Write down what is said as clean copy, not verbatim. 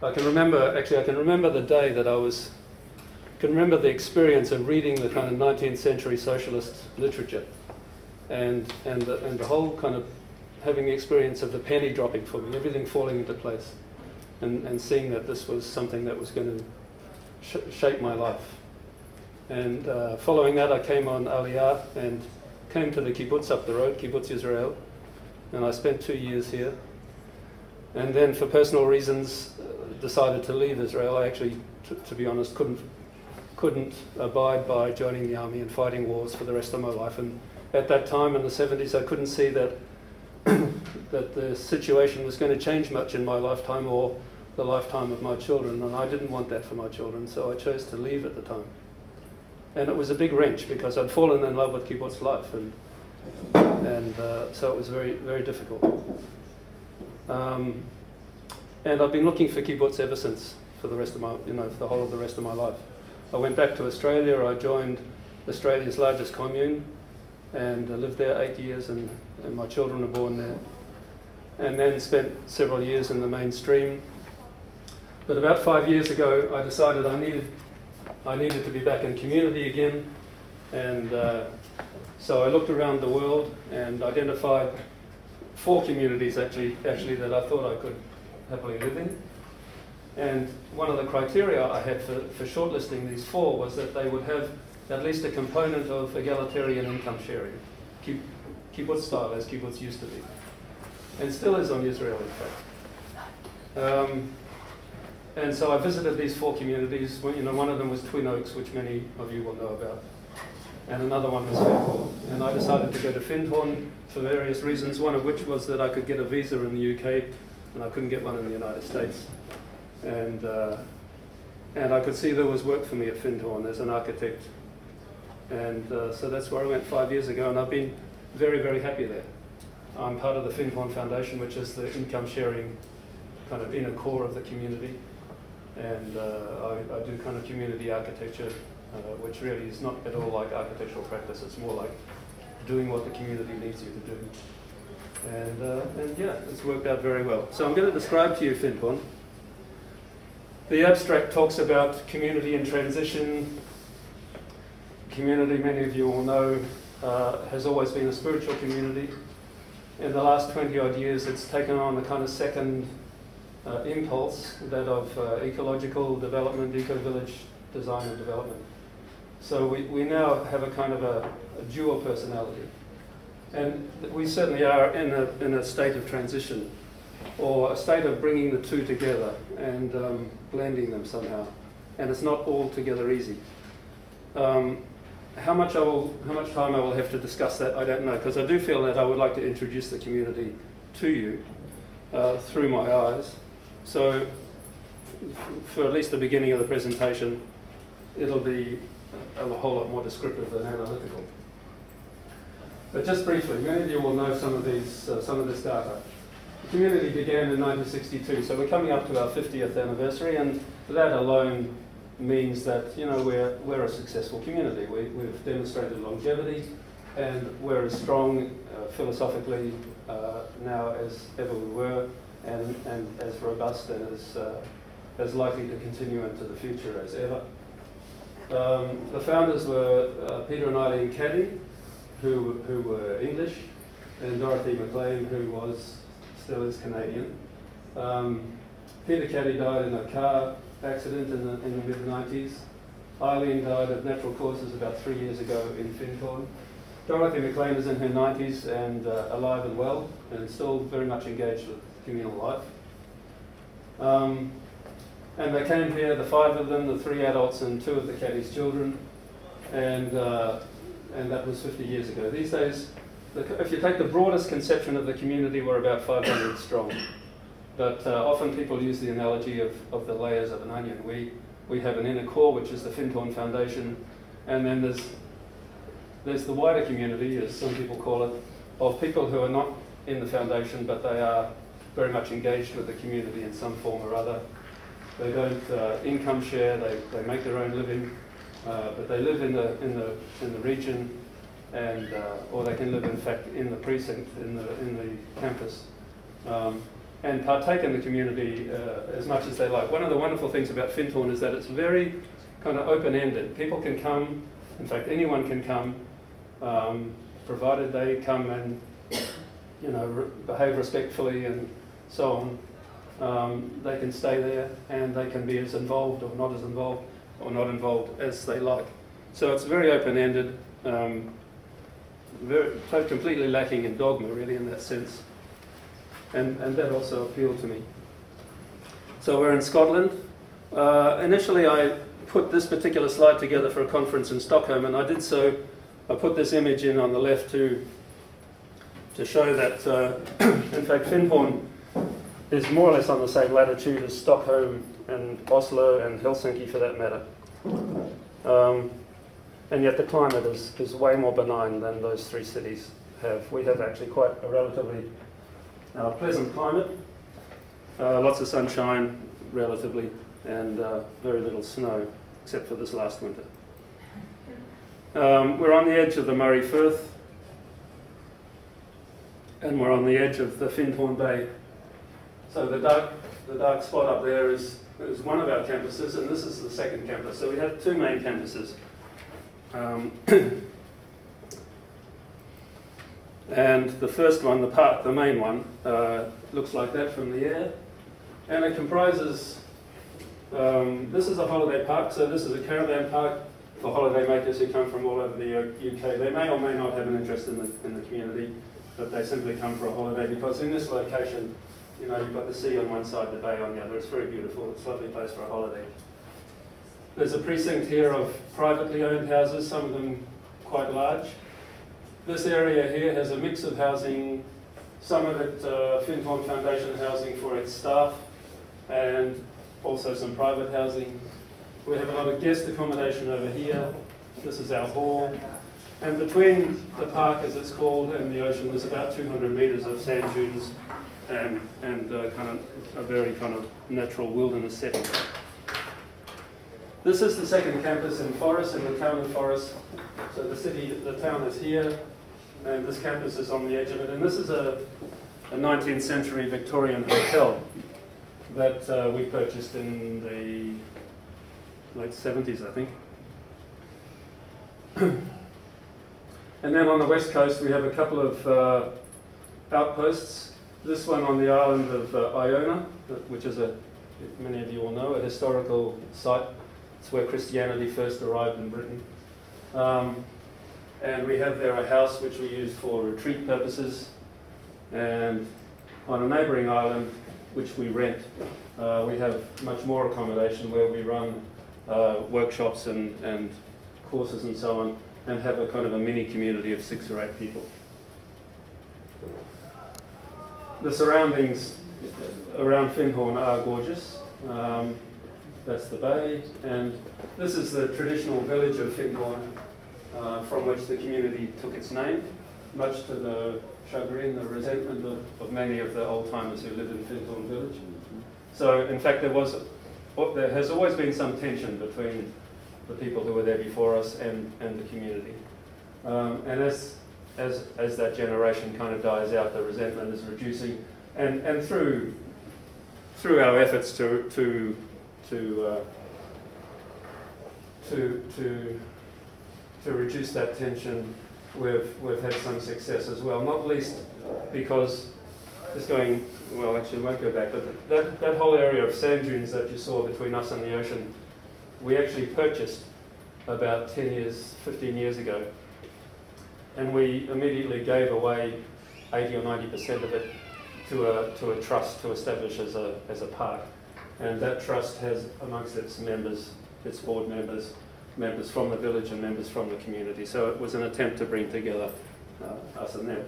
I can remember the day that I can remember the experience of reading the kind of 19th century socialist literature and the whole kind of having the experience of the penny dropping for me, everything falling into place, and seeing that this was something that was going to shape my life. And following that, I came on Aliyah and came to the kibbutz up the road, Kibbutz Israel, and I spent 2 years here. And then, for personal reasons, decided to leave Israel. I actually, to be honest, couldn't abide by joining the army and fighting wars for the rest of my life. And at that time, in the 70s, I couldn't see that that the situation was going to change much in my lifetime or the lifetime of my children, and I didn't want that for my children, so I chose to leave at the time. And it was a big wrench because I'd fallen in love with kibbutz life, and so it was very, very difficult. And I've been looking for kibbutz ever since, for the rest of my, for the whole of the rest of my life. I went back to Australia. I joined Australia's largest commune, and I lived there 8 years, and my children were born there. And then spent several years in the mainstream. But about 5 years ago, I decided I needed to be back in community again, and so I looked around the world and identified 4 communities actually that I thought I could happily live in. And one of the criteria I had for shortlisting these 4 was that they would have at least a component of egalitarian income sharing, kibbutz style, as kibbutz used to be, and still is on Israel, in fact. And so I visited these 4 communities. One of them was Twin Oaks, which many of you will know about, and another one was Findhorn. And I decided to go to Findhorn for various reasons, one of which was that I could get a visa in the UK, and I couldn't get one in the United States. And I could see there was work for me at Findhorn as an architect. And so that's where I went 5 years ago, and I've been very, very happy there. I'm part of the Findhorn Foundation, which is the income sharing kind of inner core of the community. And I do kind of community architecture, which really is not at all like architectural practice. It's more like doing what the community needs you to do. And yeah, it's worked out very well. So I'm going to describe to you Findhorn. The abstract talks about community in transition. Community, many of you will know, has always been a spiritual community. In the last 20-odd years, it's taken on a kind of second impulse, that of ecological development, eco-village design and development. So we now have a kind of a dual personality. And we certainly are in a state of transition, or a state of bringing the two together and blending them somehow. And it's not altogether easy. How much time I will have to discuss that, I don't know, because I do feel that I would like to introduce the community to you through my eyes. So for at least the beginning of the presentation, it'll be a whole lot more descriptive than analytical. But just briefly, many of you will know some of this data. The community began in 1962, so we're coming up to our 50th anniversary, and that alone means that we're a successful community. We've demonstrated longevity, and we're as strong philosophically now as ever we were, and as robust and as likely to continue into the future as ever. The founders were Peter and Eileen Caddy, who were English, and Dorothy McLean, who still is Canadian. Peter Caddy died in a car accident in the mid-90s. Eileen died of natural causes about 3 years ago in Findhorn. Dorothy McLean is in her 90s and alive and well, and still very much engaged with communal life. And they came here, the 5 of them, the 3 adults and 2 of the Caddy's children, and that was 50 years ago. These days, if you take the broadest conception of the community, we're about 500 strong. But often people use the analogy of the layers of an onion. We have an inner core, which is the Findhorn Foundation, and then there's the wider community, as some people call it, of people who are not in the foundation, but they are very much engaged with the community in some form or other. They don't income share, they make their own living, but they live in the region, and or they can live in fact in the precinct, in the campus. and partake in the community as much as they like. One of the wonderful things about Findhorn is that it's very kind of open-ended. People can come, in fact anyone can come, provided they come and behave respectfully and so on. They can stay there and they can be as involved or not involved as they like. So it's very open-ended, completely lacking in dogma really in that sense. And that also appealed to me. So we're in Scotland. Initially I put this particular slide together for a conference in Stockholm, and I did so. I put this image in on the left to show that, in fact, Findhorn is more or less on the same latitude as Stockholm and Oslo and Helsinki for that matter. And yet the climate is way more benign than those three cities have. We have actually quite a relatively pleasant climate, lots of sunshine relatively, and very little snow, except for this last winter. We're on the edge of the Murray Firth, and we're on the edge of the Findhorn Bay. So the dark spot up there is one of our campuses, and this is the second campus. So we have two main campuses. And the first one, the main one, looks like that from the air. And it comprises, this is a holiday park, so this is a caravan park for holiday makers who come from all over the UK. They may or may not have an interest in the community, but they simply come for a holiday because in this location, you've got the sea on one side, the bay on the other. It's very beautiful. It's a lovely place for a holiday. There's a precinct here of privately owned houses, some of them quite large. This area here has a mix of housing, some of it Findhorn Foundation housing for its staff, and also some private housing. We have a lot of guest accommodation over here. This is our hall. And between the park, as it's called, and the ocean, there's about 200 metres of sand dunes and kind of a very kind of natural wilderness setting. This is the second campus in Forest, in the town of Forest. So the town is here, and this campus is on the edge of it. And this is a 19th century Victorian hotel that we purchased in the late 70s, I think. And then on the west coast, we have a couple of outposts. This one on the island of Iona, which is, many of you will know, a historical site. It's where Christianity first arrived in Britain. And we have there a house which we use for retreat purposes. And on a neighbouring island, which we rent, we have much more accommodation where we run workshops and courses and so on, and have a kind of a mini community of 6 or 8 people. The surroundings around Findhorn are gorgeous. That's the bay, and this is the traditional village of Findhorn, from which the community took its name, much to the chagrin, the resentment of many of the old-timers who lived in Findhorn village. So, in fact, there has always been some tension between the people who were there before us and the community. And as that generation kind of dies out, the resentment is reducing, and through our efforts to reduce that tension, we've had some success as well. Not least because actually I won't go back, but that whole area of sand dunes that you saw between us and the ocean, we actually purchased about 15 years ago, and we immediately gave away 80 or 90% of it to a trust to establish as a park. And that trust has amongst its members, its board members, members from the village and members from the community. So it was an attempt to bring together us and them.